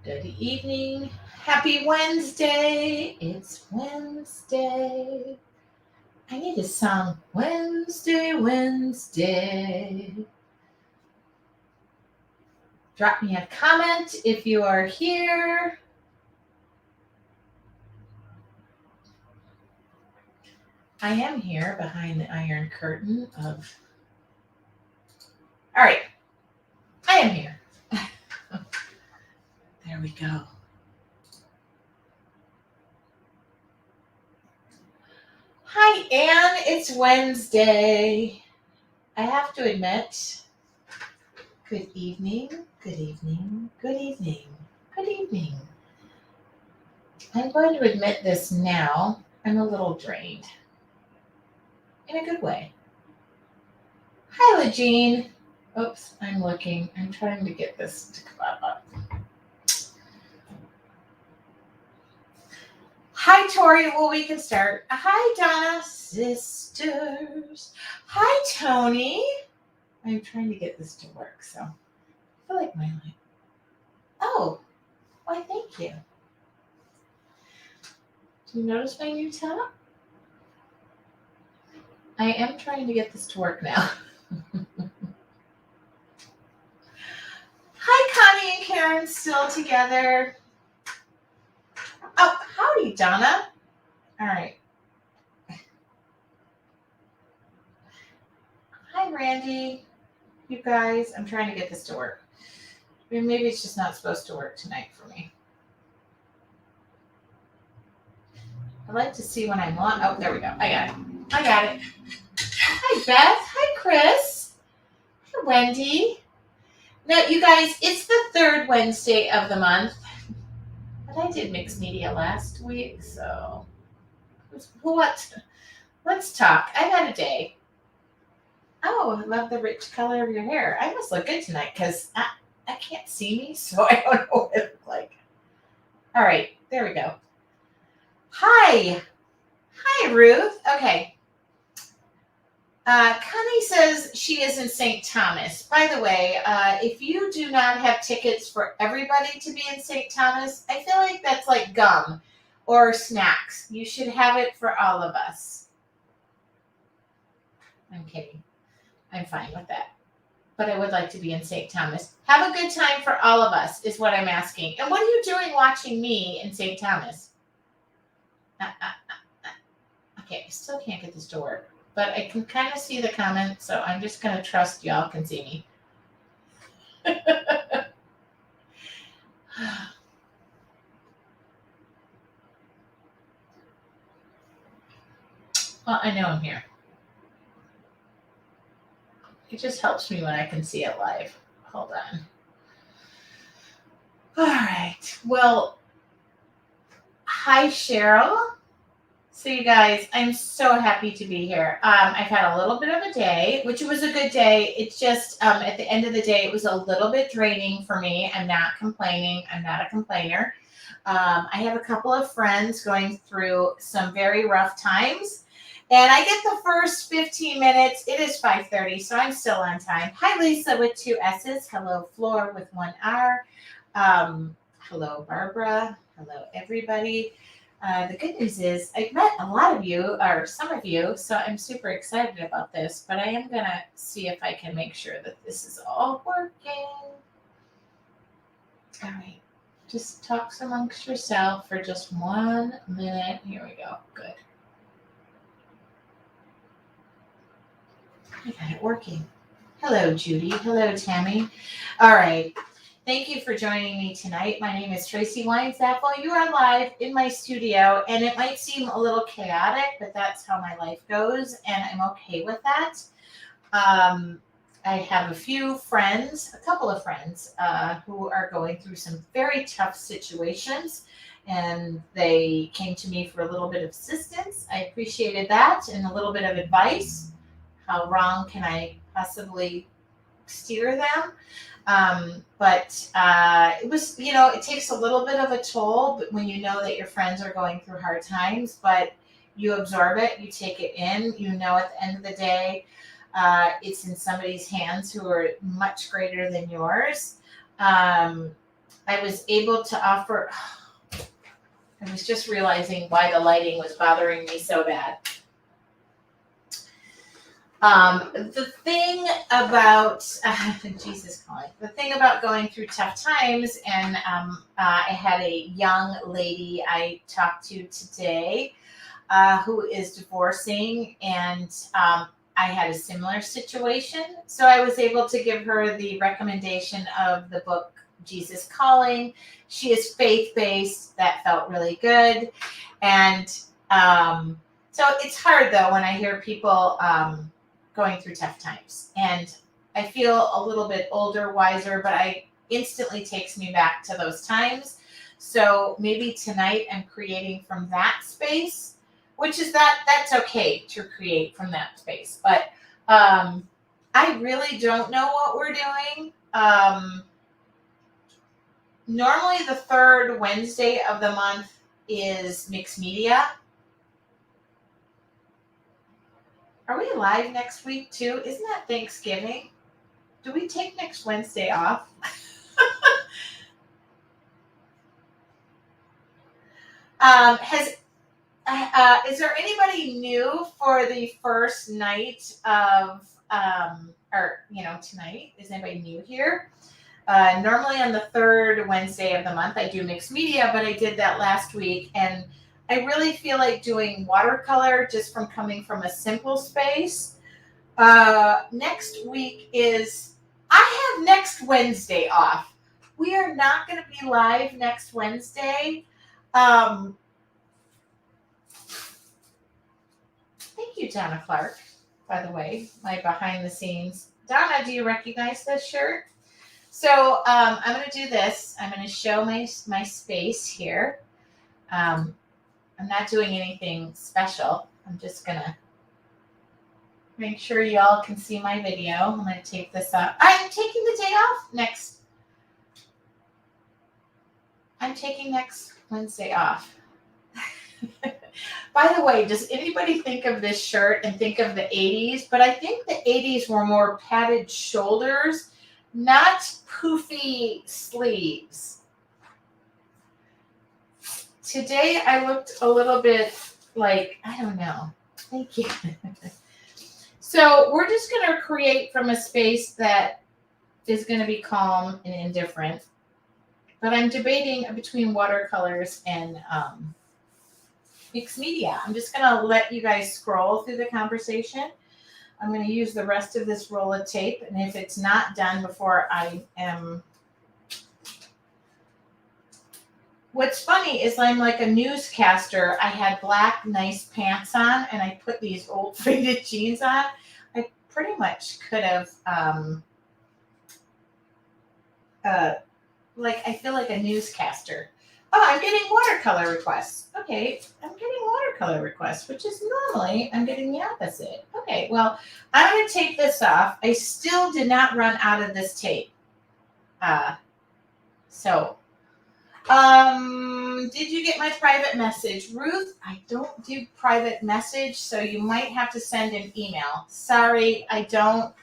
Good evening. Happy Wednesday. It's Wednesday. I need a song. Wednesday, Wednesday. Drop me a comment if you are here. I am here behind the iron curtain of. All right. I am here. There we go. Hi, Anne. It's Wednesday. I have to admit, good evening, good evening, good evening, good evening. I'm going to admit this now. I'm a little drained. In a good way. Hi, Legene. Oops, I'm looking. I'm trying to get this to come up. Hi, Tori. Well, we can start. Hi, Donna. Sisters. Hi, Tony. I'm trying to get this to work, so I feel like my life. Oh, why, thank you. Do you notice my new top? I am trying to get this to work now. Hi, Connie and Karen, still together. Oh, howdy, Donna. All right. Hi, Randy. You guys, I'm trying to get this to work. I mean, maybe it's just not supposed to work tonight for me. I like to see when I'm on. Oh, there we go. I got it. Hi, Beth. Hi, Chris. Hi, Wendy. Now, you guys, it's the third Wednesday of the month. But I did mixed media last week, so let's talk. I've had a day. Oh, I love the rich color of your hair. I must look good tonight because I can't see me, so I don't know what it looks like. All right, there we go. Hi, Ruth. Okay. Connie says she is in St. Thomas. By the way, if you do not have tickets for everybody to be in St. Thomas, I feel like that's like gum or snacks. You should have it for all of us. I'm kidding. I'm fine with that. But I would like to be in St. Thomas. Have a good time for all of us is what I'm asking. And what are you doing watching me in St. Thomas? Okay, I still can't get this to work. But I can kind of see the comments, so I'm just going to trust y'all can see me. Well, I know I'm here. It just helps me when I can see it live. Hold on. All right. Well, hi, Cheryl. So you guys, I'm so happy to be here. I've had a little bit of a day, which was a good day. It's just at the end of the day, it was a little bit draining for me. I'm not complaining. I'm not a complainer. I have a couple of friends going through some very rough times. And I get the first 15 minutes. It is 5:30, so I'm still on time. Hi, Lisa with 2 S's. Hello, Floor with 1 R. Hello, Barbara. Hello, everybody. The good news is I've met a lot of you, or some of you, so I'm super excited about this, but I am going to see if I can make sure that this is all working. All right. Just talk amongst yourself for just 1 minute. Here we go. Good. I got it working. Hello, Judy. Hello, Tammy. All right. Thank you for joining me tonight. My name is Tracy Weinsappel. You are live in my studio, and it might seem a little chaotic, but that's how my life goes, and I'm okay with that. I have a couple of friends who are going through some very tough situations, and they came to me for a little bit of assistance. I appreciated that, and a little bit of advice. How wrong can I possibly steer them? But it was, it takes a little bit of a toll but when you know that your friends are going through hard times, but you absorb it, you take it in, at the end of the day, it's in somebody's hands who are much greater than yours. I was able to offer, I was just realizing why the lighting was bothering me so bad. The thing about Jesus calling, the thing about going through tough times, and I had a young lady I talked to today who is divorcing, and I had a similar situation. So I was able to give her the recommendation of the book Jesus Calling. She is faith-based. That felt really good. And so it's hard, though, when I hear people going through tough times. And I feel a little bit older, wiser, but I instantly takes me back to those times. So maybe tonight I'm creating from that space, which is that's okay to create from that space. But I really don't know what we're doing. Normally the third Wednesday of the month is mixed media. Are we live next week too? Isn't that Thanksgiving? Do we take next Wednesday off? Is there anybody new for the first night of tonight? Is anybody new here? Normally on the third Wednesday of the month, I do mixed media, but I did that last week, and I really feel like doing watercolor just from coming from a simple space. Next week I have next Wednesday off. We are not going to be live next Wednesday. Thank you, Donna Clark, by the way, my behind the scenes. Donna, do you recognize this shirt? So I'm going to do this. I'm going to show my space here. I'm not doing anything special. I'm just going to make sure y'all can see my video. I'm going to take this off. I'm taking the day off next. I'm taking next Wednesday off. By the way, does anybody think of this shirt and think of the 80s? But I think the 80s were more padded shoulders, not poofy sleeves. Today I looked a little bit like, I don't know. Thank you. So we're just going to create from a space that is going to be calm and indifferent. But I'm debating between watercolors and mixed media. I'm just going to let you guys scroll through the conversation. I'm going to use the rest of this roll of tape, and if it's not done before I am... What's funny is I'm like a newscaster. I had black, nice pants on, and I put these old faded jeans on. I pretty much could have, I feel like a newscaster. Oh, I'm getting watercolor requests. Okay, I'm getting watercolor requests, which is normally I'm getting the opposite. Okay, well, I'm going to take this off. I still did not run out of this tape. Did you get my private message? Ruth, I don't do private message, so you might have to send an email. Sorry, I don't.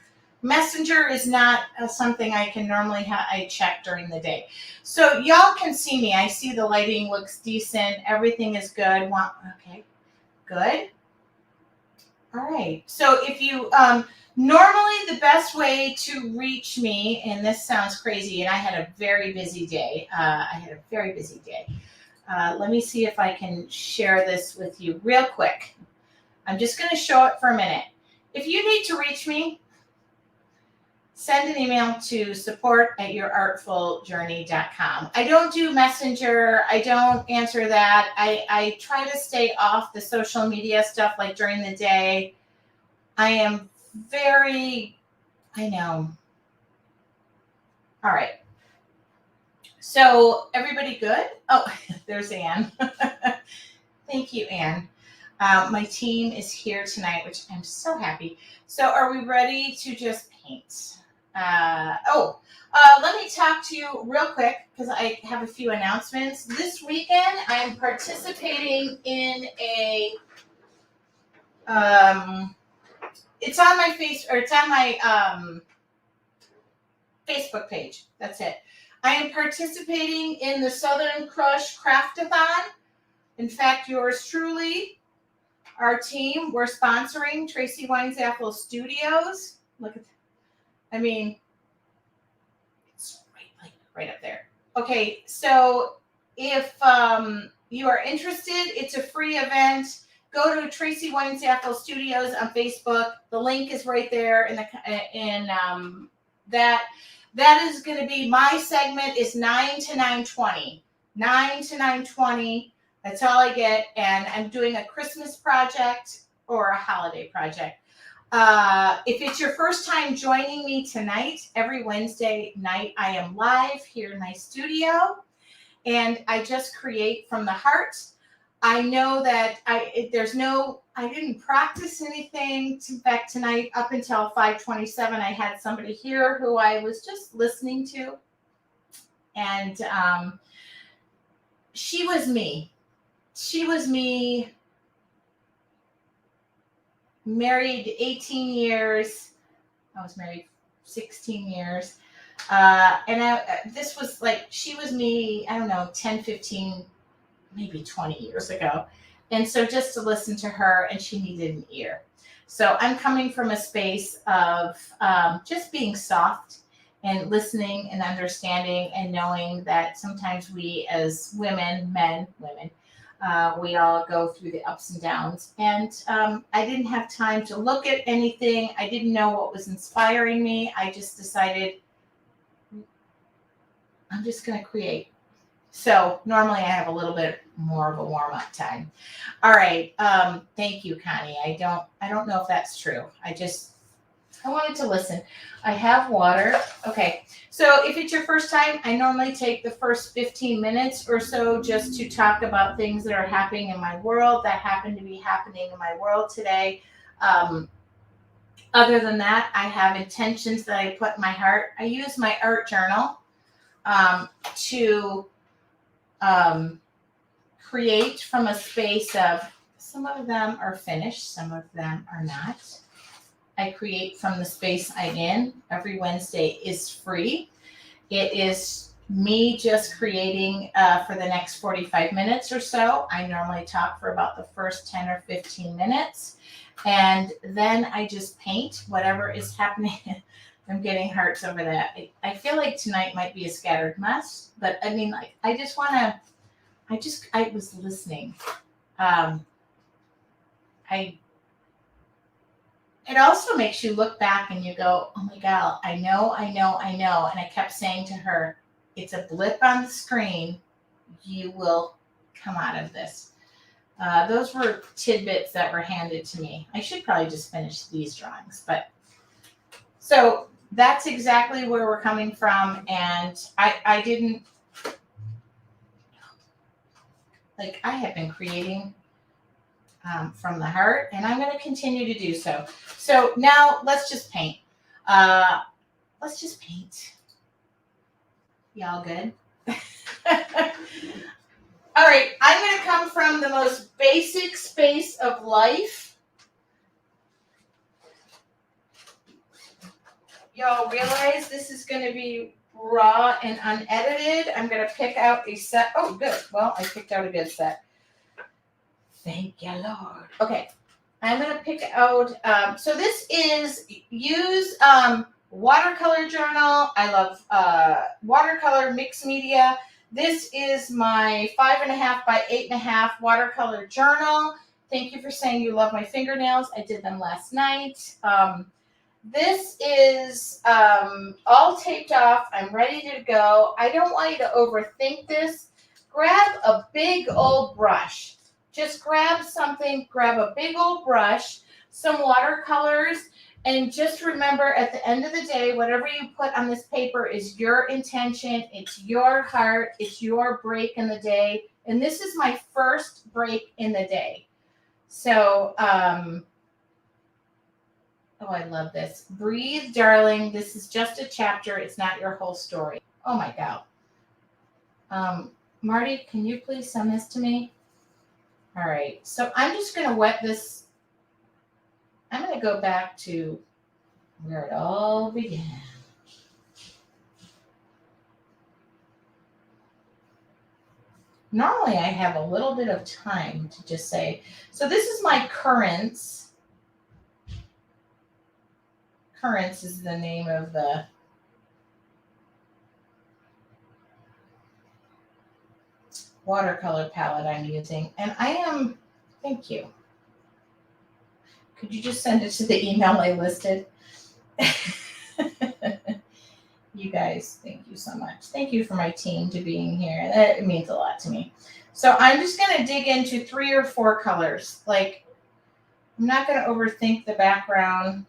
Messenger is not something I can normally I check during the day. So y'all can see me. I see the lighting looks decent. Everything is good. Okay, good. All right. So if you, normally the best way to reach me, and this sounds crazy, and I had a very busy day. Let me see if I can share this with you real quick. I'm just going to show it for a minute. If you need to reach me, send an email to support@yourartfuljourney.com. I don't do Messenger. I don't answer that. I try to stay off the social media stuff like during the day. I am I know. All right. So everybody good? Oh, there's Anne. Thank you, Anne. My team is here tonight, which I'm so happy. So are we ready to just paint? Let me talk to you real quick because I have a few announcements. This weekend, I'm participating in a, it's on my Facebook page. That's it. I am participating in the Southern Crush Craftathon. In fact, yours truly, our team, we're sponsoring Tracy Wines Apple Studios. Look at that. I mean, it's right up there. Okay, so if you are interested, it's a free event. Go to Tracy Wines Apple Studios on Facebook. The link is right there in that. That is going to be my segment is 9 to 9:20. 9 to 9:20. That's all I get. And I'm doing a Christmas project or a holiday project. If it's your first time joining me tonight, every Wednesday night I am live here in my studio. And I just create from the heart. I know that I didn't practice anything. In fact, tonight up until 5:27, I had somebody here who I was just listening to. And she was me. She was me, married 18 years. I was married 16 years. This was like, she was me, I don't know, 10, 15, maybe 20 years ago. And so just to listen to her, and she needed an ear. So I'm coming from a space of just being soft and listening and understanding and knowing that sometimes we as women, women, we all go through the ups and downs. And I didn't have time to look at anything. I didn't know what was inspiring me. I just decided I'm just going to create. So normally I have a little bit more of a warm-up time. All right. Thank you, Connie. I don't know if that's true. I wanted to listen. I have water. Okay. So if it's your first time, I normally take the first 15 minutes or so just to talk about things that are happening in my world, that happen to be happening in my world today. Other than that, I have intentions that I put in my heart. I use my art journal to create from a space of, some of them are finished, some of them are not. I create from the space I'm in. Every Wednesday is free. It is me just creating for the next 45 minutes or so. I normally talk for about the first 10 or 15 minutes. And then I just paint whatever is happening. I'm getting hearts over that. I feel like tonight might be a scattered mess, but I mean, like, I was listening. It also makes you look back and you go, oh my God, I know. And I kept saying to her, it's a blip on the screen. You will come out of this. Those were tidbits that were handed to me. I should probably just finish these drawings, but so that's exactly where we're coming from. And I didn't, like, I have been creating from the heart, and I'm going to continue to do so. So now let's just paint. Y'all good? All right, I'm going to come from the most basic space of life. Y'all realize this is going to be raw and unedited. I'm going to pick out a set. Oh, good. Well, I picked out a good set. Thank you, Lord. Okay, I'm going to pick out, so this is, use watercolor journal. I love watercolor mixed media. This is my 5.5 by 8.5 watercolor journal. Thank you for saying you love my fingernails. I did them last night. This is all taped off. I'm ready to go. I don't want you to overthink this. Grab a big old brush. Just grab something, grab a big old brush, some watercolors, and just remember at the end of the day, whatever you put on this paper is your intention, it's your heart, it's your break in the day. And this is my first break in the day. So, oh, I love this. Breathe, darling. This is just a chapter. It's not your whole story. Oh, my God. Marty, can you please send this to me? All right, so I'm just going to wet this. I'm going to go back to where it all began. Normally I have a little bit of time to just say, so this is my currants. Currants is the name of the watercolor palette I'm using. And thank you. Could you just send it to the email I listed? You guys, thank you so much. Thank you for my team to being here. That means a lot to me. So I'm just going to dig into 3 or 4 colors. Like, I'm not going to overthink the background.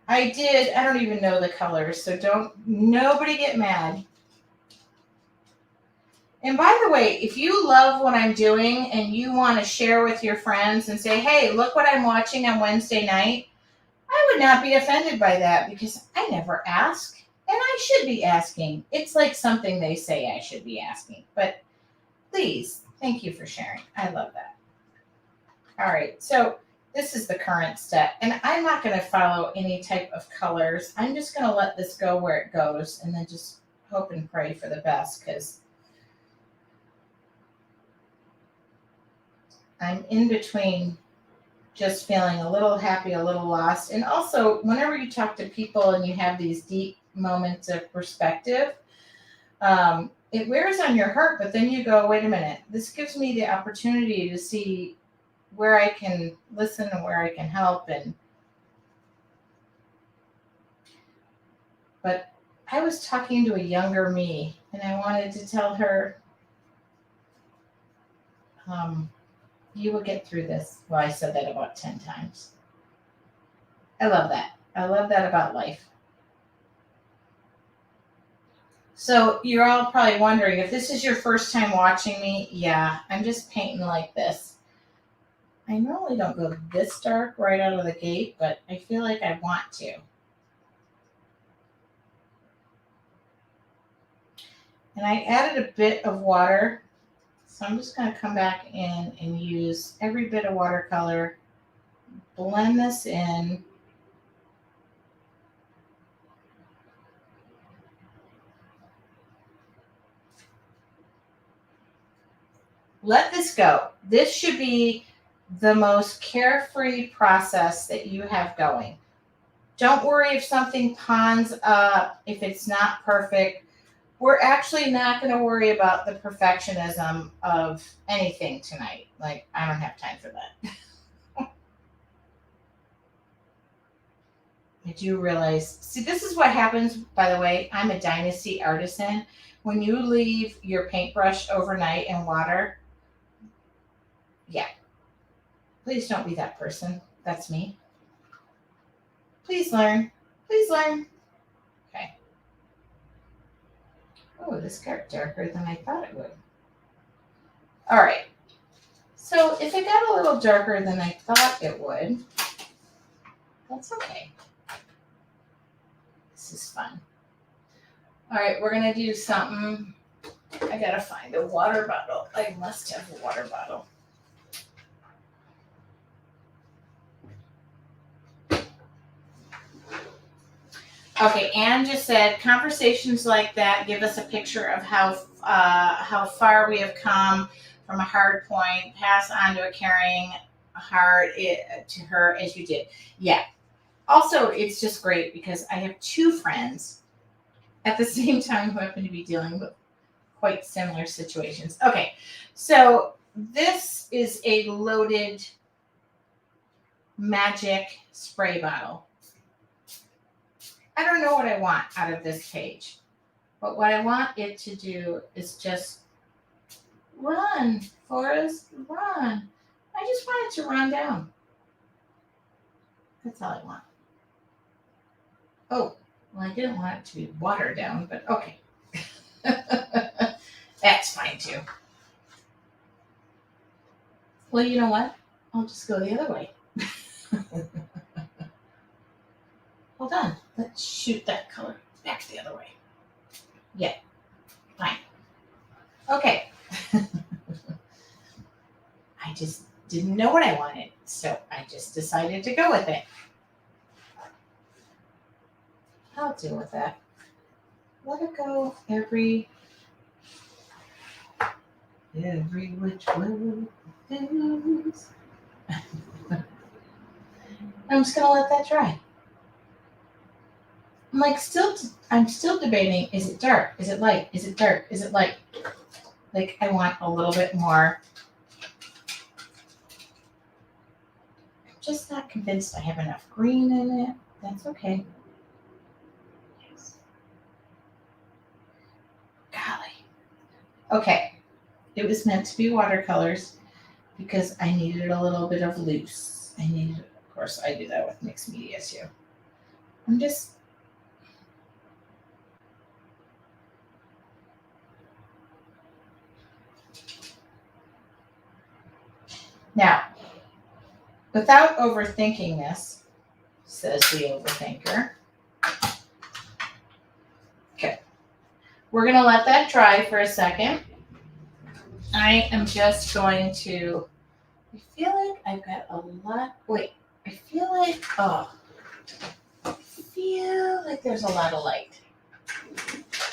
I don't even know the colors, so nobody get mad. And by the way, if you love what I'm doing and you want to share with your friends and say, hey, look what I'm watching on Wednesday night, I would not be offended by that because I never ask, and I should be asking. It's like something they say I should be asking. But please, thank you for sharing. I love that. All right, so this is the current step, and I'm not going to follow any type of colors. I'm just going to let this go where it goes and then just hope and pray for the best because I'm in between just feeling a little happy, a little lost. And also, whenever you talk to people and you have these deep moments of perspective, it wears on your heart, but then you go, wait a minute, this gives me the opportunity to see where I can listen and where I can help. But I was talking to a younger me, and I wanted to tell her, you will get through this. Well, I said that about 10 times. I love that. I love that about life. So you're all probably wondering, if this is your first time watching me, yeah, I'm just painting like this. I normally don't go this dark right out of the gate, but I feel like I want to. And I added a bit of water. So I'm just going to come back in and use every bit of watercolor, blend this in. Let this go. This should be the most carefree process that you have going. Don't worry if something ponds up, if it's not perfect. We're actually not going to worry about the perfectionism of anything tonight. Like, I don't have time for that. I do realize, see, this is what happens, by the way. I'm a Dynasty artisan. When you leave your paintbrush overnight in water, yeah, please don't be that person. That's me. Please learn. Please learn. Okay. Oh, this got darker than I thought it would. All right. So if it got a little darker than I thought it would, that's okay. This is fun. All right, we're going to do something. I got to find a water bottle. I must have a water bottle. Okay, Anne just said, conversations like that give us a picture of how far we have come from a hard point, pass on to a caring heart to her as you did. Yeah. Also, it's just great because I have 2 friends at the same time who happen to be dealing with quite similar situations. Okay, so this is a loaded magic spray bottle. I don't know what I want out of this page, but what I want it to do is just run, Forrest, run. I just want it to run down. That's all I want. Oh, well, I didn't want it to be watered down, but okay. That's fine too. Well, you know what? I'll just go the other way. Hold on. Let's shoot that color back the other way. Yeah, fine. Okay. I just didn't know what I wanted, so I just decided to go with it. I'll deal with that. Let it go every every which way it goes. I'm just gonna let that dry. I'm still debating, is it dark? Is it light? Is it dark? Is it light? Like, I want a little bit more. I'm just not convinced I have enough green in it. That's okay. Yes. Golly. Okay. It was meant to be watercolors because I needed a little bit of loose. Of course, I do that with mixed media too. I'm just, now, without overthinking this, says the overthinker. Okay. We're going to let that dry for a second. I am just going to, I feel like I've got a lot, I feel like there's a lot of light.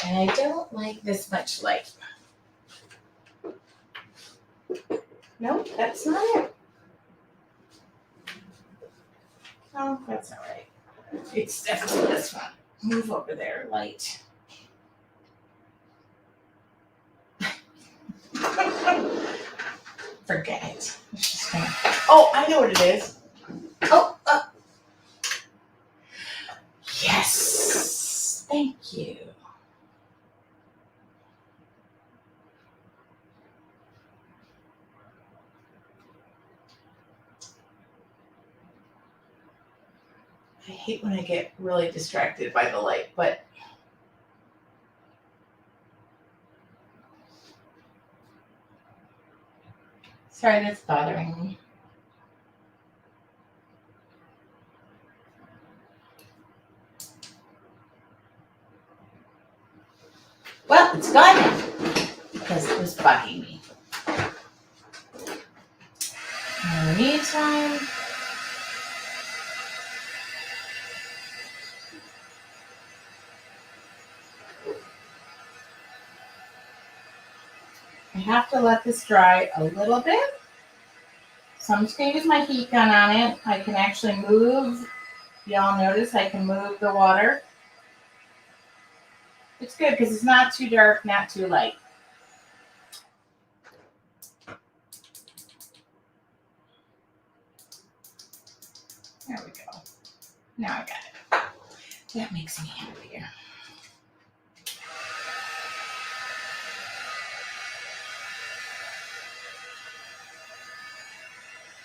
And I don't like this much light. Nope, that's not it. Oh, that's all right. It's definitely this one. Move over there, light. Forget it. It's just gonna... Oh, I know what it is. Oh, yes. Thank you. I hate when I get really distracted by the light, but sorry, that's bothering me. Well, it's gone now because it was bugging me. In the meantime, I have to let this dry a little bit. So I'm just going to use my heat gun on it. I can actually move. Y'all notice I can move the water. It's good because it's not too dark, not too light. There we go. Now I got it. That makes me happier.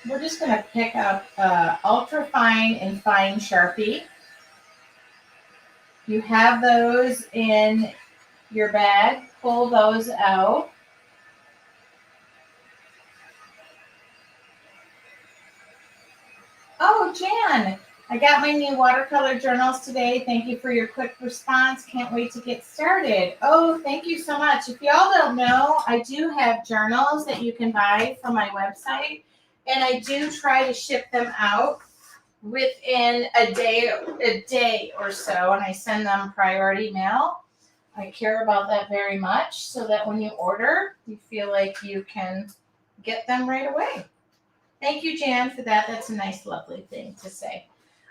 We're just going to pick up ultra fine and fine Sharpie. You have those in your bag. Pull those out. Oh, Jan, I got my new watercolor journals today. Thank you for your quick response. Can't wait to get started. Oh, thank you so much. If y'all don't know, I do have journals that you can buy from my website, and I do try to ship them out within a day or so, and I send them priority mail. I care about that very much so that when you order, you feel like you can get them right away. Thank you, Jan, for that. That's a nice, lovely thing to say.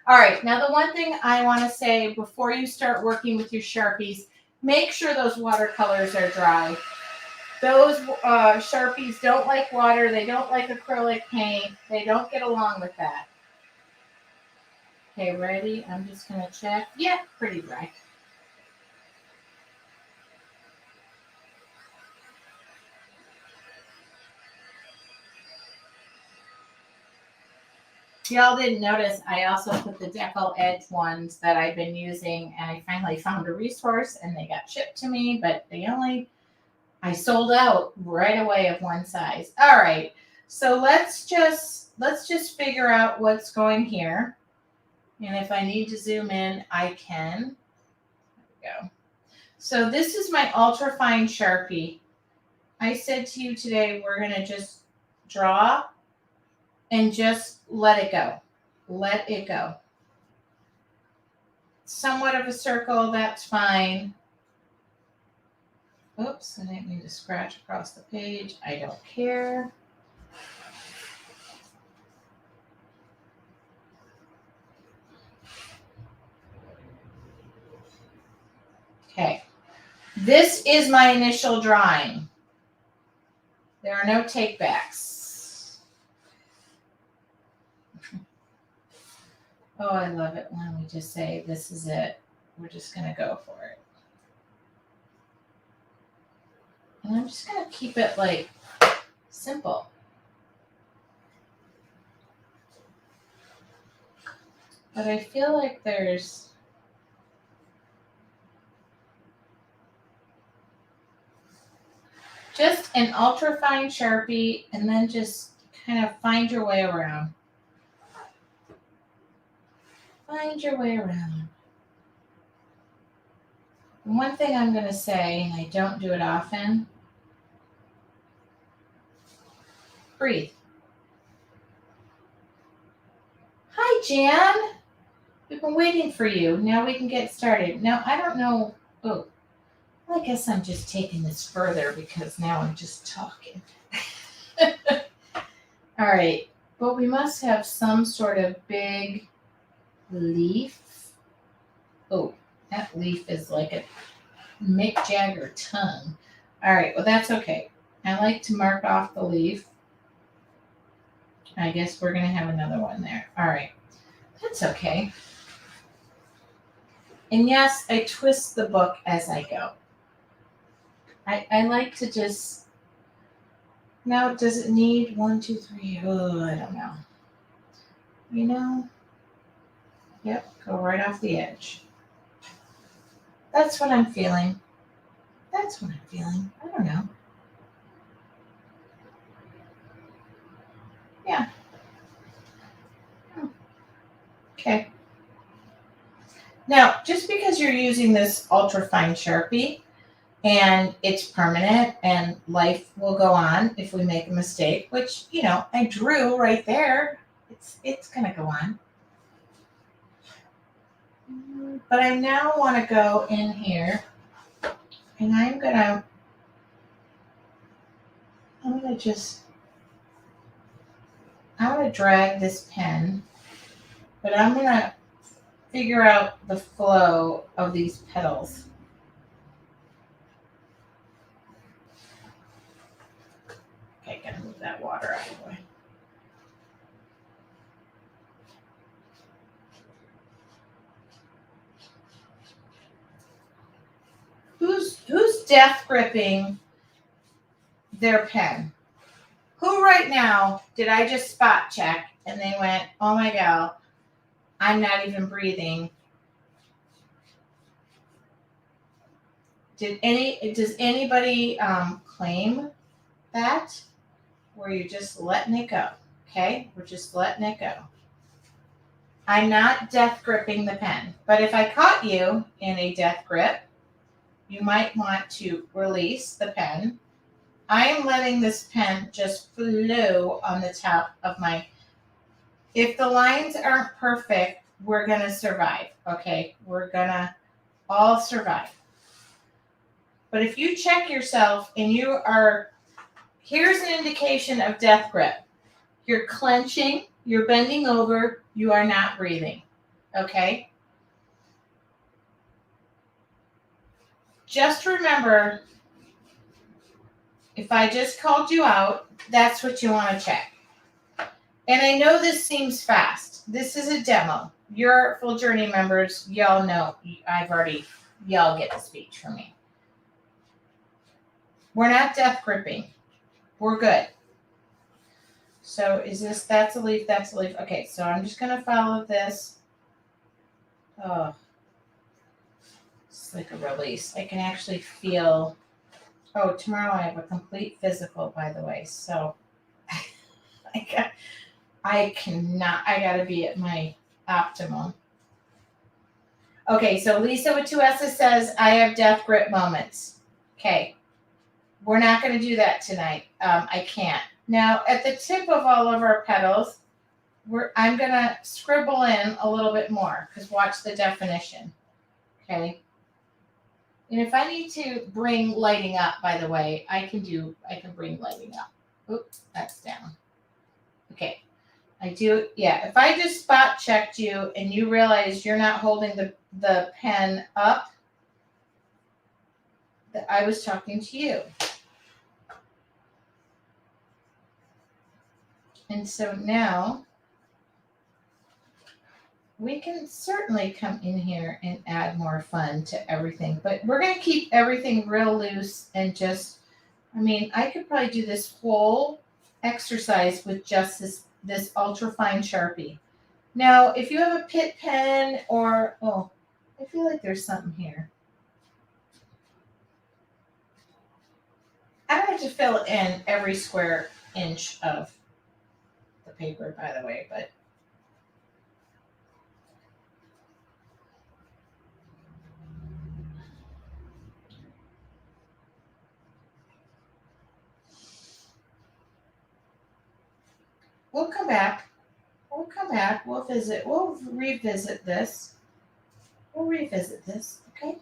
All right, now the one thing I want to say before you start working with your Sharpies, make sure those watercolors are dry. Those Sharpies don't like water. They don't like acrylic paint. They don't get along with that. Okay, ready? I'm just going to check. Yeah, pretty dry. Y'all didn't notice, I also put the decal edge ones that I've been using, and I finally found a resource and they got shipped to me, but I sold out right away of one size. All right, so let's just figure out what's going here. And if I need to zoom in, I can. There we go. So this is my ultra fine Sharpie. I said to you today, we're gonna just draw and just let it go. Let it go. Somewhat of a circle, that's fine. Oops, I didn't mean to scratch across the page. I don't care. Okay. This is my initial drawing. There are no takebacks. Oh, I love it when we just say, this is it. We're just going to go for it. And I'm just going to keep it like simple. But I feel like there's just an ultra fine Sharpie and then just kind of find your way around. Find your way around. And one thing I'm going to say, and I don't do it often, breathe. Hi, Jan. We've been waiting for you. Now we can get started. Now, I don't know. Oh, well, I guess I'm just taking this further because now I'm just talking. All right. But we must have some sort of big leaf. Oh, that leaf is like a Mick Jagger tongue. All right. Well, that's okay. I like to mark off the leaf. I guess we're going to have another one there. All right. That's okay. And yes, I twist the book as I go. I like to just, now does it need 1, 2, 3? Oh, I don't know. You know? Yep, go right off the edge. That's what I'm feeling. That's what I'm feeling. I don't know. Yeah. Okay. Now, just because you're using this ultra fine Sharpie and it's permanent and life will go on if we make a mistake, which, you know, I drew right there. It's going to go on. But I now want to go in here and I'm going to drag this pen, but I'm going to figure out the flow of these petals. Okay, gotta move that water out of the way. Who's death gripping their pen? Who right now did I just spot check and they went, oh my God, I'm not even breathing. Does anybody claim that? Where you're just letting it go? Okay, we're just letting it go. I'm not death gripping the pen, but if I caught you in a death grip, you might want to release the pen. I am letting this pen just flow on the top of my, if the lines aren't perfect, we're going to survive, okay? We're going to all survive. But if you check yourself and you are, here's an indication of death grip. You're clenching, you're bending over, you are not breathing, okay? Just remember, if I just called you out, that's what you want to check. And I know this seems fast. This is a demo. Your Full Journey members, y'all know, y'all get the speech from me. We're not death gripping. We're good. So that's a leaf, that's a leaf. Okay, so I'm just going to follow this. Oh, it's like a release. I can actually feel, oh, tomorrow I have a complete physical, by the way. So I gotta be at my optimum. Okay, so Lisa with 2 S's says, I have death grip moments. Okay, we're not going to do that tonight. I can't. Now, at the tip of all of our petals, I'm going to scribble in a little bit more because watch the definition. Okay, And if I need to bring lighting up, by the way, I can bring lighting up. Oops, that's down. Okay. I do, yeah. If I just spot checked you and you realize you're not holding the pen up, that I was talking to you. And so now we can certainly come in here and add more fun to everything, but we're going to keep everything real loose and just, I mean, I could probably do this whole exercise with just this ultra fine Sharpie. Now, if you have a Pitt pen or, oh, I feel like there's something here. I don't have to fill in every square inch of the paper, by the way, but we'll come back. We'll come back. We'll visit. We'll revisit this. We'll revisit this, okay?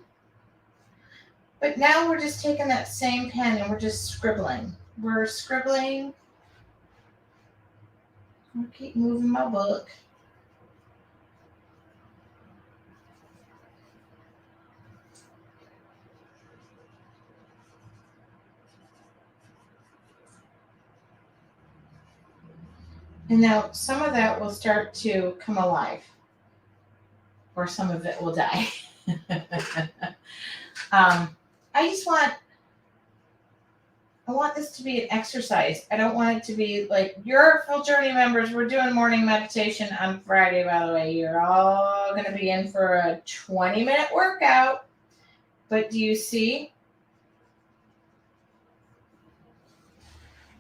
But now we're just taking that same pen and we're just scribbling. We're scribbling. I'll keep moving my book. And now some of that will start to come alive, or some of it will die. I want this to be an exercise. I don't want it to be like, you're Full Journey members. We're doing morning meditation on Friday, by the way. You're all going to be in for a 20-minute workout. But do you see?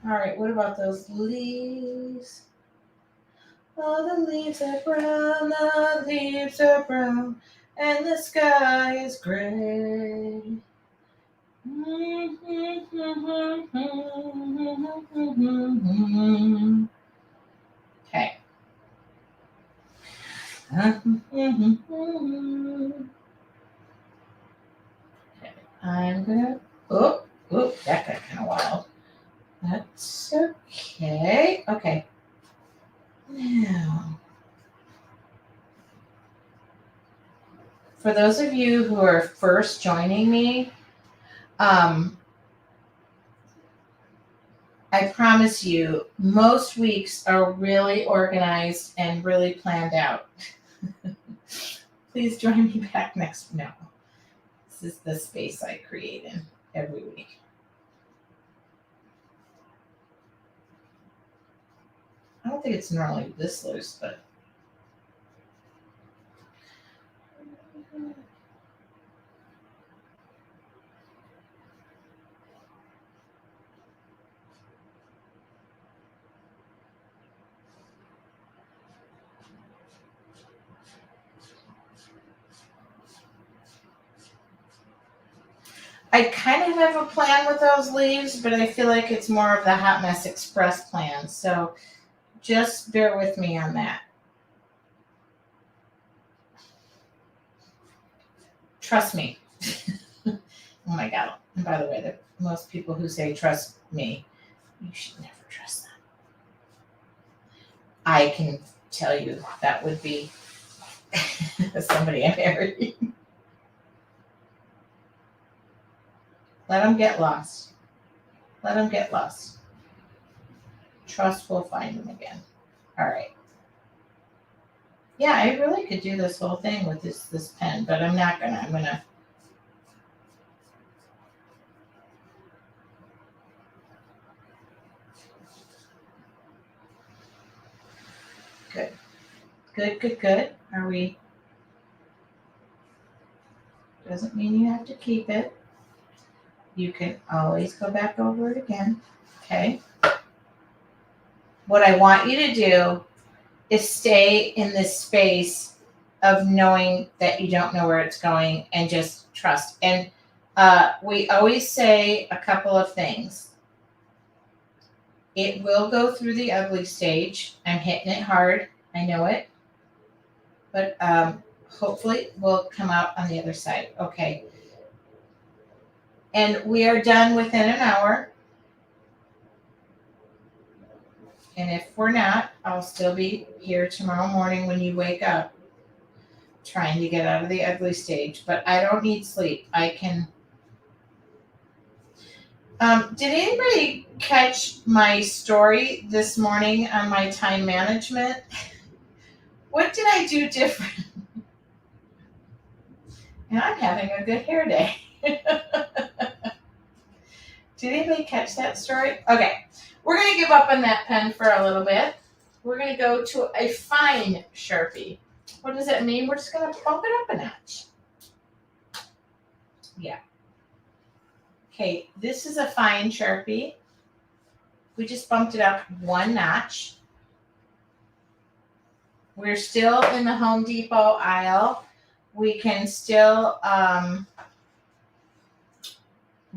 All right, what about those leaves? All the leaves are brown, the leaves are brown, and the sky is gray. Okay. I'm gonna, oh, that got kind of wild. That's okay. Okay. Now, for those of you who are first joining me, I promise you, most weeks are really organized and really planned out. Please join me back next. No, this is the space I create in every week. I don't think it's normally this loose, but I kind of have a plan with those leaves, but I feel like it's more of the Hot Mess Express plan. So just bear with me on that. Trust me. Oh my God. And by the way, most people who say trust me, you should never trust them. I can tell you that would be somebody I married. Let them get lost. Let them get lost. Trust will find them again. All right. Yeah, I really could do this whole thing with this pen, but I'm not gonna. I'm gonna. Good. Good, good, good. Are we? Doesn't mean you have to keep it. You can always go back over it again. Okay. What I want you to do is stay in this space of knowing that you don't know where it's going and just trust. And we always say a couple of things. It will go through the ugly stage. I'm hitting it hard. I know it. But hopefully we'll come out on the other side. Okay. And we are done within an hour. And if we're not, I'll still be here tomorrow morning when you wake up trying to get out of the ugly stage. But I don't need sleep. I can. Did anybody catch my story this morning on my time management? What did I do different? And I'm having a good hair day. Did anybody catch that story? Okay, we're going to give up on that pen for a little bit. We're going to go to a fine Sharpie. What does that mean? We're just going to bump it up a notch. Yeah. Okay, this is a fine Sharpie. We just bumped it up one notch. We're still in the Home Depot aisle. We can still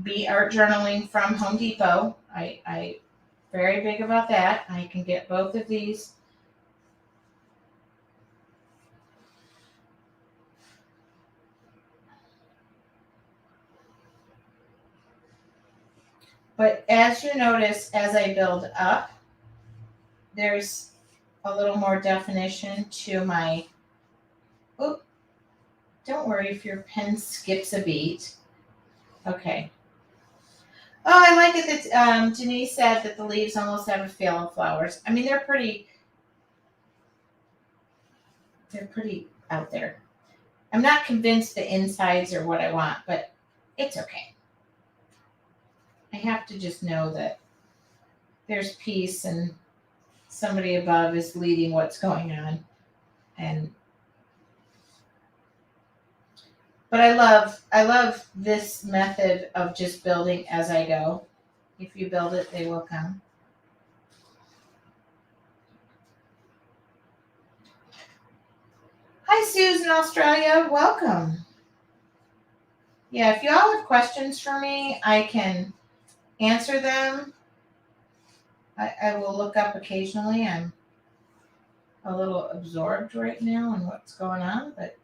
be art journaling from Home Depot. I very big about that. I can get both of these. But as you notice, as I build up, there's a little more definition to my, oh, don't worry if your pen skips a beat. Okay. Oh, I like it that Denise said that the leaves almost have a feel of flowers. I mean, they're pretty out there. I'm not convinced the insides are what I want, but it's okay. I have to just know that there's peace and somebody above is leading what's going on. But I love this method of just building as I go. If you build it, they will come. Hi, Susan, Australia. Welcome. Yeah, if you all have questions for me, I can answer them. I will look up occasionally. I'm a little absorbed right now in what's going on, but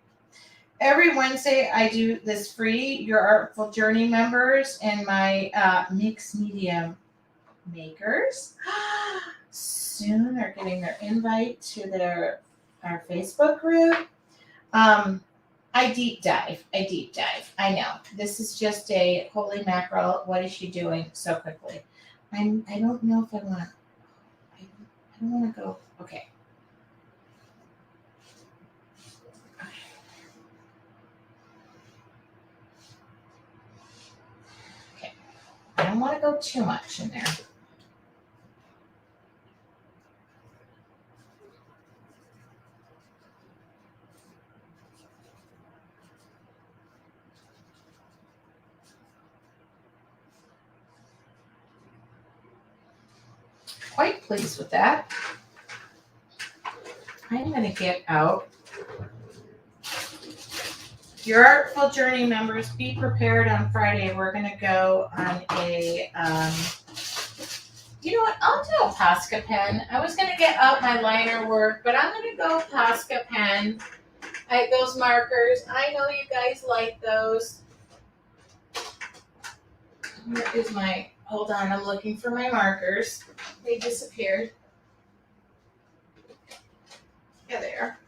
every Wednesday I do this free Your Artful Journey members and my mixed media makers soon are getting their invite to our Facebook group. I deep dive. I know. This is just a holy mackerel. What is she doing so quickly? I don't know if I want to. I don't want to go. Okay. Okay. I don't want to go too much in there. Quite pleased with that. I'm going to get out. Your Artful Journey members, be prepared on Friday. We're going to go on a, you know what? I'll do a Posca pen. I was going to get out my liner work, but I'm going to go Posca pen. Those markers, I know you guys like those. Where is my, hold on, I'm looking for my markers. They disappeared. Yeah, they are.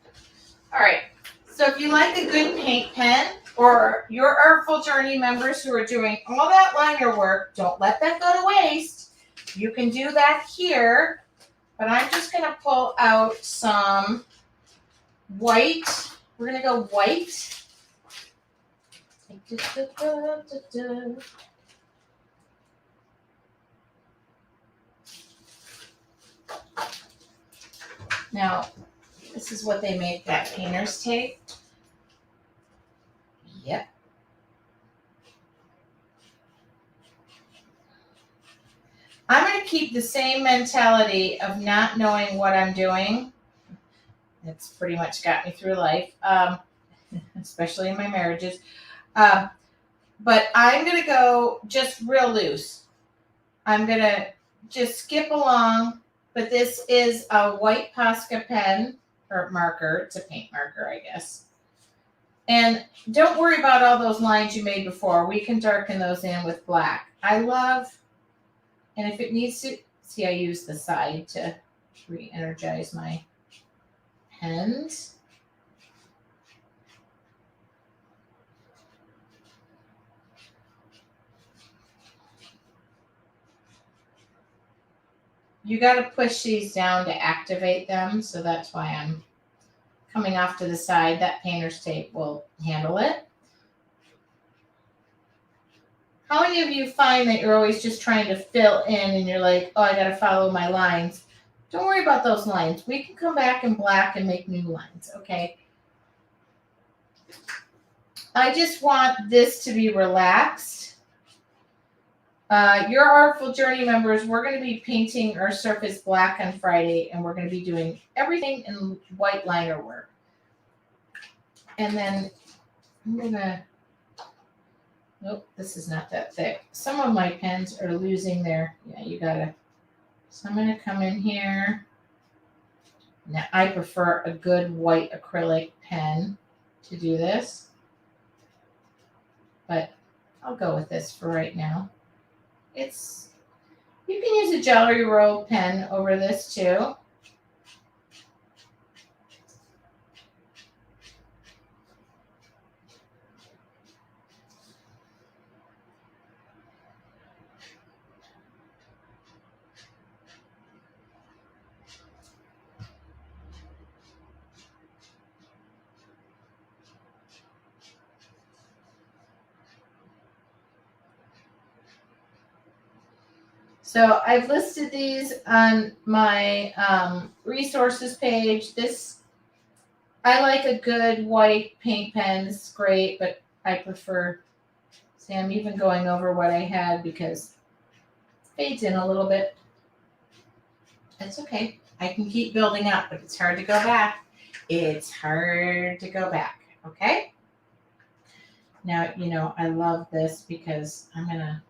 All right. So if you like a good paint pen, or your Artful Journey members who are doing all that liner work, don't let that go to waste. You can do that here, but I'm just going to pull out some white. We're going to go white. Now, this is what they make that painter's tape. Yep. I'm going to keep the same mentality of not knowing what I'm doing. It's pretty much got me through life, especially in my marriages. But I'm going to go just real loose. I'm going to just skip along. But this is a white Posca pen or marker. It's a paint marker, I guess. And don't worry about all those lines you made before. We can darken those in with black. I love, and if it needs to, see, I use the side to re-energize my pens. You got to push these down to activate them, so that's why I'm coming off to the side. That painter's tape will handle it. How many of you find that you're always just trying to fill in and you're like, oh, I got to follow my lines? Don't worry about those lines. We can come back in black and make new lines, okay? I just want this to be relaxed. Your Artful Journey members, we're going to be painting our surface black on Friday, and we're going to be doing everything in white liner work. And then I'm going to, nope, this is not that thick. Some of my pens are losing their, yeah, you got to, so I'm going to come in here. Now, I prefer a good white acrylic pen to do this, but I'll go with this for right now. It's, you can use a Jelly Roll pen over this too. So I've listed these on my resources page. This, I like a good white paint pen. This is great, but I prefer, see, I'm even going over what I had because it fades in a little bit. That's okay. I can keep building up, but it's hard to go back. It's hard to go back, okay? Now, you know, I love this because I'm going to,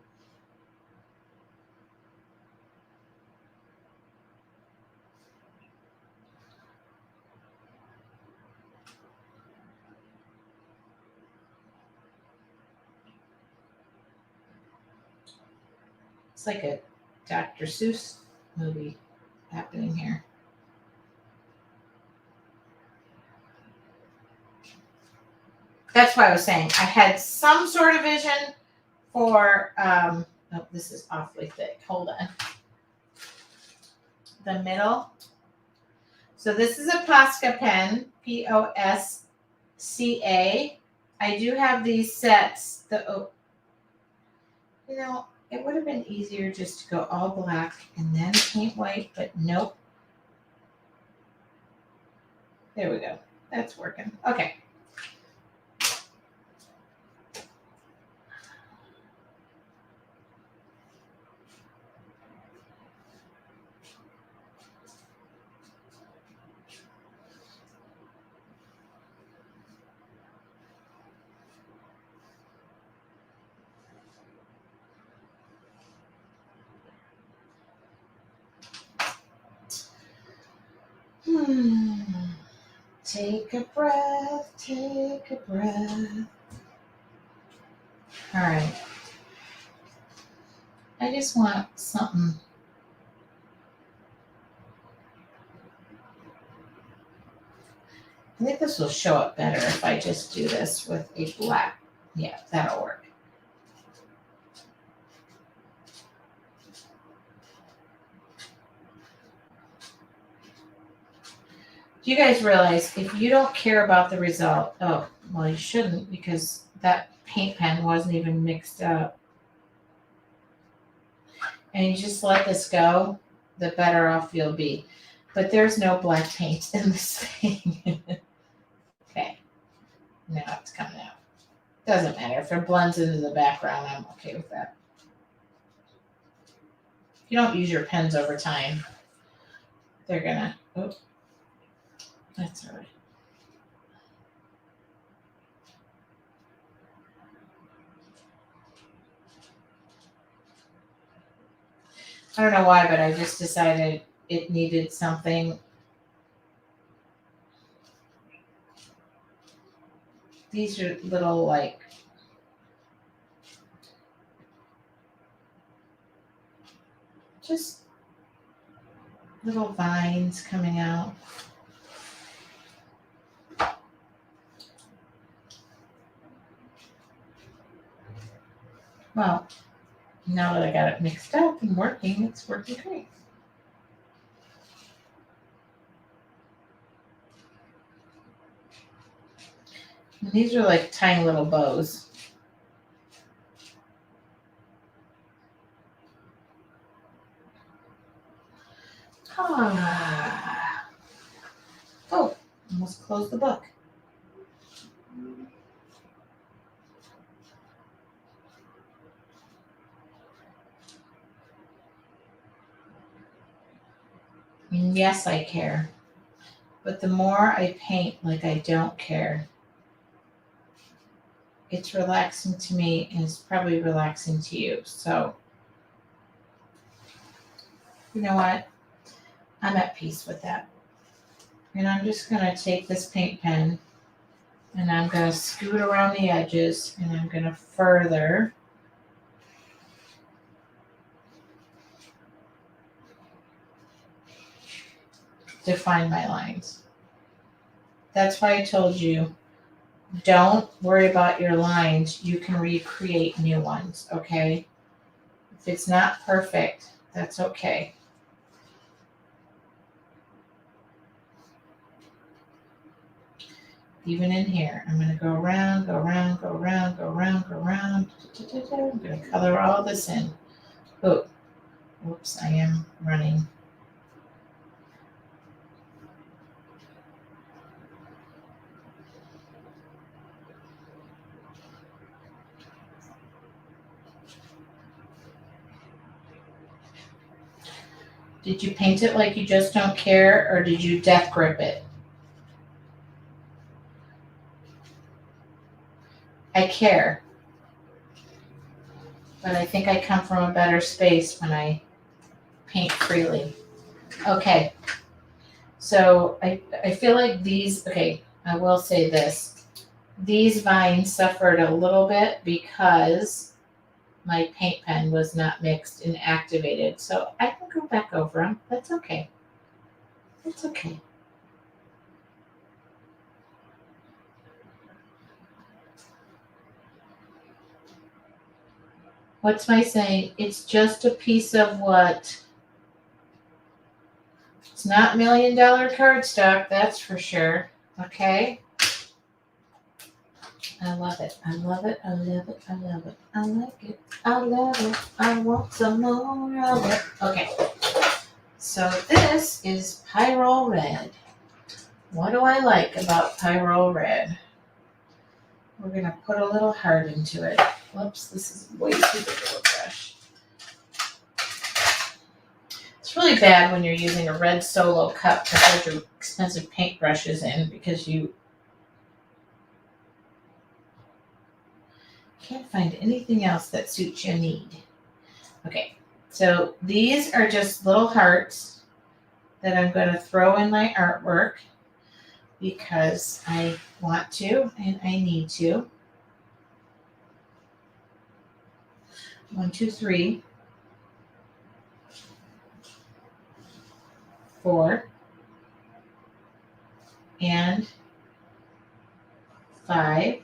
it's like a Dr. Seuss movie happening here. That's why I was saying I had some sort of vision for, oh, this is awfully thick. Hold on. The middle. So this is a Posca pen, Posca. I do have these sets. You know, it would have been easier just to go all black and then paint white, but nope. There we go. That's working. Okay. Take a breath, take a breath. All right. I just want something. I think this will show up better if I just do this with a black. Yeah, that'll work. Do you guys realize if you don't care about the result, oh, well, you shouldn't because that paint pen wasn't even mixed up. And you just let this go, the better off you'll be. But there's no black paint in this thing. Okay. Now it's coming out. Doesn't matter. If it blends into the background, I'm okay with that. If you don't use your pens over time, they're gonna, oh, that's all right. I don't know why, but I just decided it needed something. these are little like just little vines coming out. Well, now that I got it mixed up and working, it's working great. And these are like tiny little bows. Ah. Oh, almost closed the book. And yes, I care. But the more I paint like I don't care, it's relaxing to me and it's probably relaxing to you. So, you know what? I'm at peace with that. And I'm just going to take this paint pen and I'm going to scoot around the edges and I'm going to further define my lines. That's why I told you, don't worry about your lines. You can recreate new ones, okay? If it's not perfect, that's okay. Even in here, I'm going to go around, go around, go around, go around, go around. I'm going to color all this in. Oh, oops, I am running. Did you paint it like you just don't care, or did you death grip it? I care. But I think I come from a better space when I paint freely. Okay. So I feel like these, okay, I will say this. These vines suffered a little bit because my paint pen was not mixed and activated. So I can go back over them. That's okay. That's okay. What's my saying? It's just a piece of what? It's not $1 million cardstock, that's for sure. Okay? I love it. I love it. I love it. I love it. I like it. I love it. I want some more of it. Okay. So this is Pyrrole Red. What do I like about Pyrrole Red? We're going to put a little heart into it. Whoops, this is way too big of a brush. It's really bad when you're using a red solo cup to hold your expensive paintbrushes in because you can't find anything else that suits your need. Okay, so these are just little hearts that I'm going to throw in my artwork because I want to and I need to. 1, 2, 3, 4, and 5.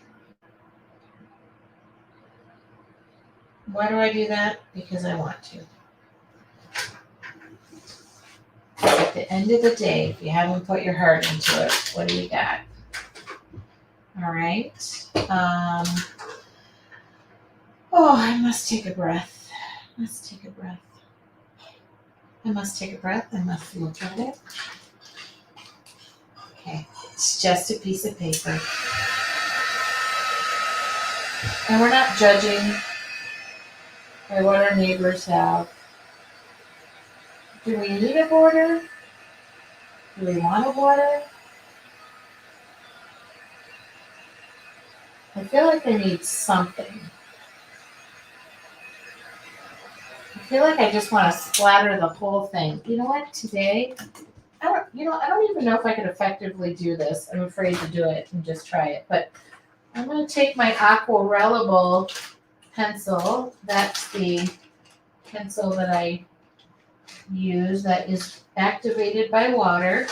Why do I do that? Because I want to. At the end of the day, if you haven't put your heart into it, what do you got? All right. Oh, I must take a breath. I must take a breath. I must take a breath. I must look at it. Okay. It's just a piece of paper. And we're not judging by what our neighbors have. Do we need a border? Do we want a border? I feel like I need something. I feel like I just want to splatter the whole thing. You know what? Today, I don't even know if I could effectively do this. I'm afraid to do it and just try it. But I'm going to take my aquarellable pencil. That's the pencil that I use that is activated by water.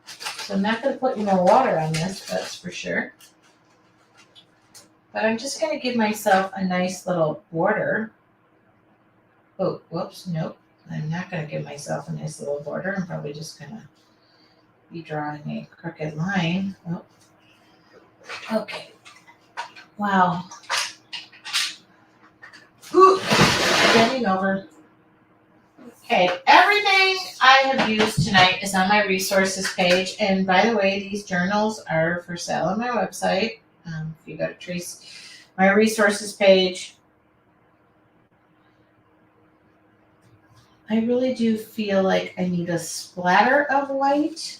So I'm not going to put any more water on this, that's for sure. But I'm just going to give myself a nice little border. Oh, whoops, nope. I'm not going to give myself a nice little border. I'm probably just going to be drawing a crooked line. Oh. Okay. Wow. Ooh, bending over. Okay, everything I have used tonight is on my resources page. And by the way, these journals are for sale on my website. If you go to Tracy, my resources page. I really do feel like I need a splatter of white.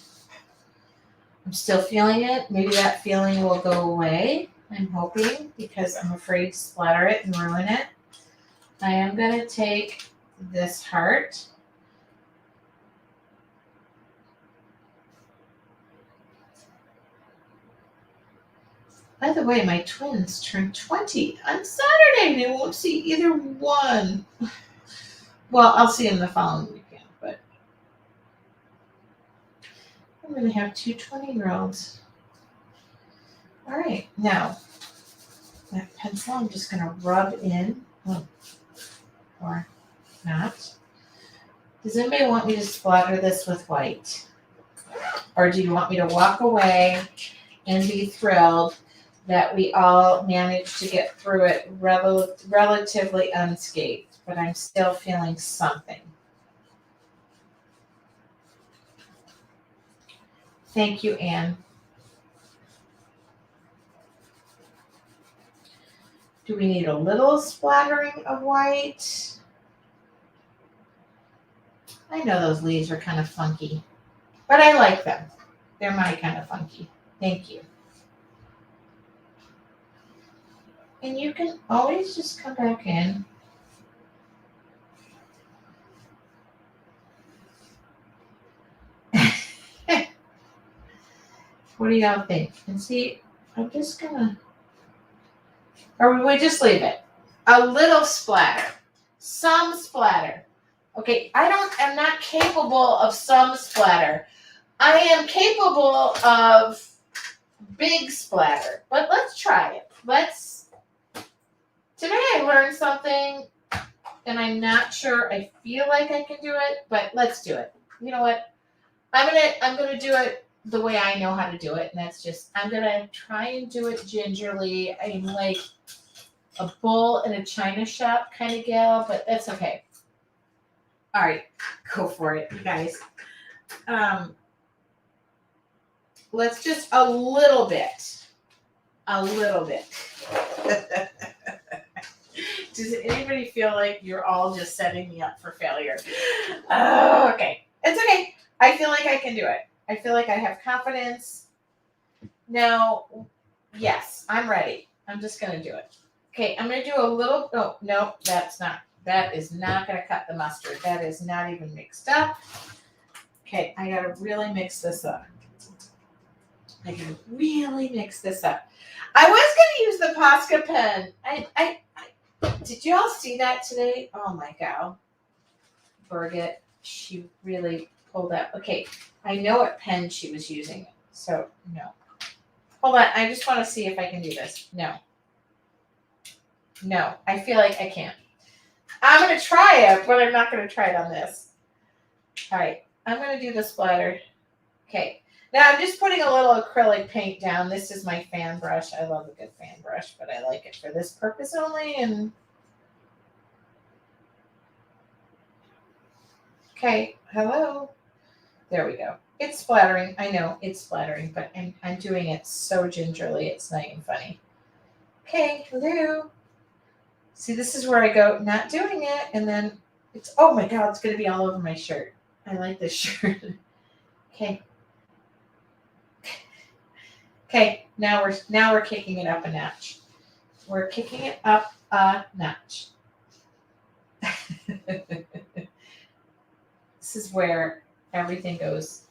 I'm still feeling it. Maybe that feeling will go away. I'm hoping, because I'm afraid to splatter it and ruin it. I am going to take this heart. By the way, my twins turned 20 on Saturday. They won't see either one. Well, I'll see them the following weekend, but I'm going to have two 20-year-olds. All right, now that pencil I'm just going to rub in, or not. Does anybody want me to splatter this with white? Or do you want me to walk away and be thrilled that we all managed to get through it relatively unscathed, but I'm still feeling something? Thank you, Anne. Do we need a little splattering of white? I know those leaves are kind of funky, but I like them. They're my kind of funky. Thank you. And you can always just come back in. What do y'all think? And see, I'm just gonna, or we just leave it. A little splatter, some splatter. Okay, I'm not capable of some splatter. I am capable of big splatter, but let's try it. Today I learned something, and I'm not sure I feel like I can do it, but let's do it. You know what? I'm gonna do it the way I know how to do it, and that's just, I'm gonna try and do it gingerly. I'm like a bull in a china shop kind of gal, but that's okay. All right, go for it, you guys. Let's just a little bit. Does anybody feel like you're all just setting me up for failure? Oh, okay. It's okay. I feel like I can do it. I feel like I have confidence. Now, yes, I'm ready. I'm just going to do it. Okay, I'm going to do a little, oh, no, that is not going to cut the mustard. That is not even mixed up. Okay, I got to really mix this up. I was going to use the Posca pen. Did you all see that today? Oh my God. Birgit, she really pulled up. Okay, I know what pen she was using. So, no. Hold on, I just want to see if I can do this. No, I feel like I can't. I'm going to try it, but I'm not going to try it on this. All right, I'm going to do the splatter. Okay, now I'm just putting a little acrylic paint down. This is my fan brush. I love a good fan brush, but I like it for this purpose only. And okay, hello. There we go. It's splattering. I know it's splattering, but I'm doing it so gingerly. It's not even funny. Okay, hello. See, this is where I go, not doing it, and then it's, oh my God, it's going to be all over my shirt. I like this shirt. Okay. Okay, now we're kicking it up a notch. We're kicking it up a notch. This is where everything goes.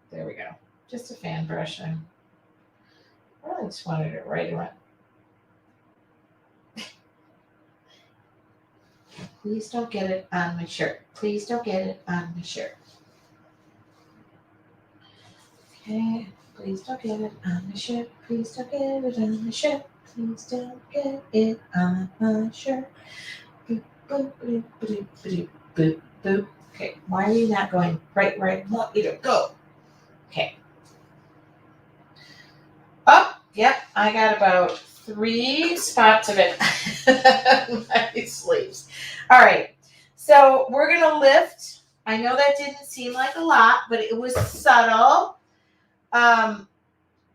There we go. Just a fan brush. really just wanted it right around. Please don't get it on my shirt. Please don't get it on my shirt. Okay. Please don't get it on my shirt. Please don't get it on my shirt. Please don't get it on my shirt. Boop, boop, boop, boop, boop, boop, boop. Okay. Why are you not going right where I want you to go? Okay. Oh, yep. I got about 3 spots of it on my sleeves. All right. So we're going to lift. I know that didn't seem like a lot, but it was subtle. I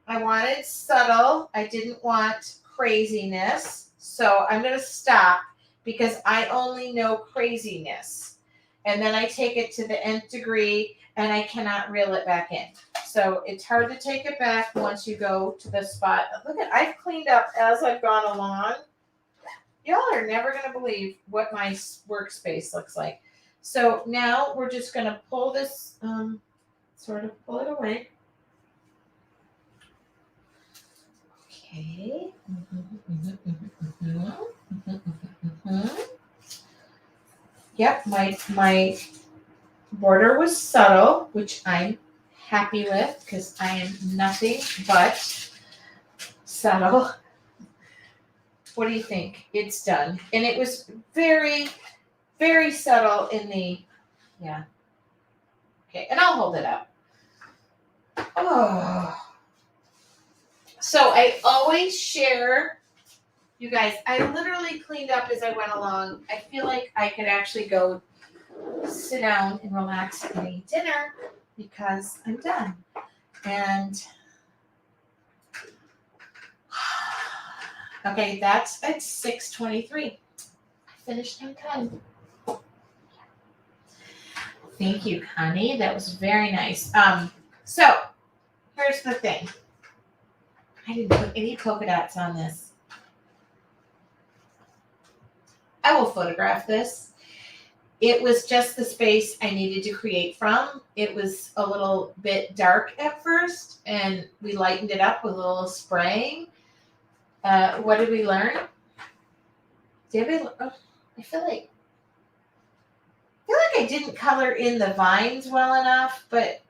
wanted subtle. I didn't want craziness. So I'm going to stop because I only know craziness. And then I take it to the nth degree and I cannot reel it back in. So it's hard to take it back once you go to the spot. Look at, I've cleaned up as I've gone along. Y'all are never going to believe what my workspace looks like. So now we're just going to pull this, sort of pull it away. Okay. Yep, my border was subtle, which I'm happy with because I am nothing but subtle. What do you think? It's done. And it was very, very subtle in the, yeah. Okay, and I'll hold it up. Oh. So I always share, you guys, I literally cleaned up as I went along. I feel like I could actually go sit down and relax and eat dinner because I'm done. And okay, that's at 6:23. I finished on time. Thank you, Connie. That was very nice. So here's the thing. I didn't put any polka dots on this. I will photograph this. It was just the space I needed to create from. It was a little bit dark at first, and we lightened it up with a little spraying. What did we learn? I feel like I didn't color in the vines well enough, but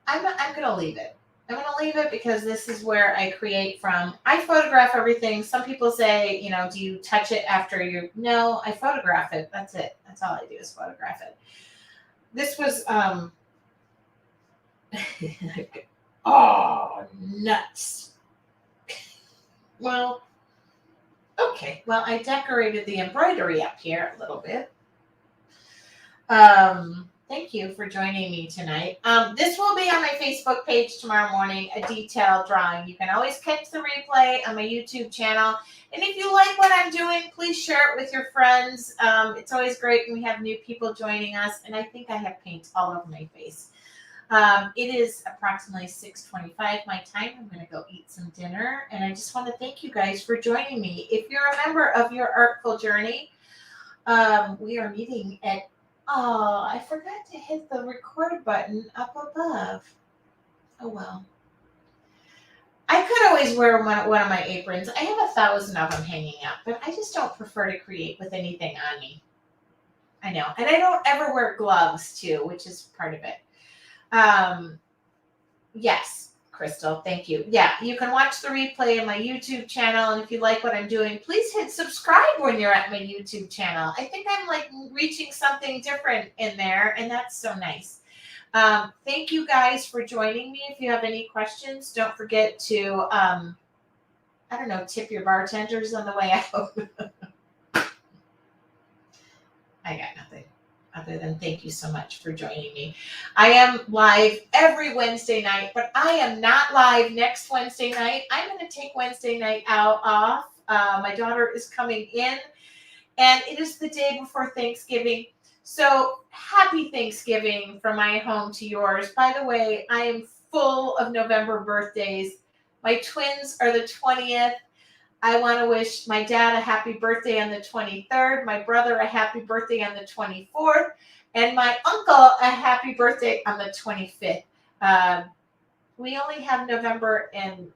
I'm going to leave it. I'm going to leave it because this is where I create from. I photograph everything. Some people say, do you touch it after you? No, I photograph it. That's it. That's all I do is photograph it. This was, oh, nuts. Well, okay. Well, I decorated the embroidery up here a little bit. Thank you for joining me tonight. This will be on my Facebook page tomorrow morning, a detailed drawing. You can always catch the replay on my YouTube channel. And if you like what I'm doing, please share it with your friends. It's always great when we have new people joining us. And I think I have paint all over my face. It is approximately 6:25 my time. I'm going to go eat some dinner. And I just want to thank you guys for joining me. If you're a member of Your Artful Journey, we are meeting at Oh, I forgot to hit the record button up above. Oh, well. I could always wear one of my aprons. I have 1,000 of them hanging up, but I just don't prefer to create with anything on me. I know. And I don't ever wear gloves, too, which is part of it. Yes. Crystal, thank you. Yeah, you can watch the replay on my YouTube channel. And if you like what I'm doing, please hit subscribe when you're at my YouTube channel. I think I'm like reaching something different in there, and that's so nice. Thank you guys for joining me. If you have any questions, don't forget to, tip your bartenders on the way out. I got nothing other than thank you so much for joining me. I am live every Wednesday night, but I am not live next Wednesday night. I'm going to take Wednesday night off. My daughter is coming in, and it is the day before Thanksgiving. So happy Thanksgiving from my home to yours. By the way, I am full of November birthdays. My twins are the 20th. I want to wish my dad a happy birthday on the 23rd, my brother a happy birthday on the 24th, and my uncle a happy birthday on the 25th. We only have November and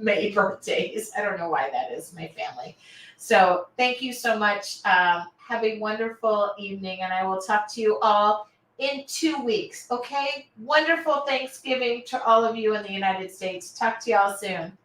May birthdays. I don't know why that is, my family. So thank you so much. Have a wonderful evening, and I will talk to you all in 2 weeks. Okay? Wonderful Thanksgiving to all of you in the United States. Talk to you all soon.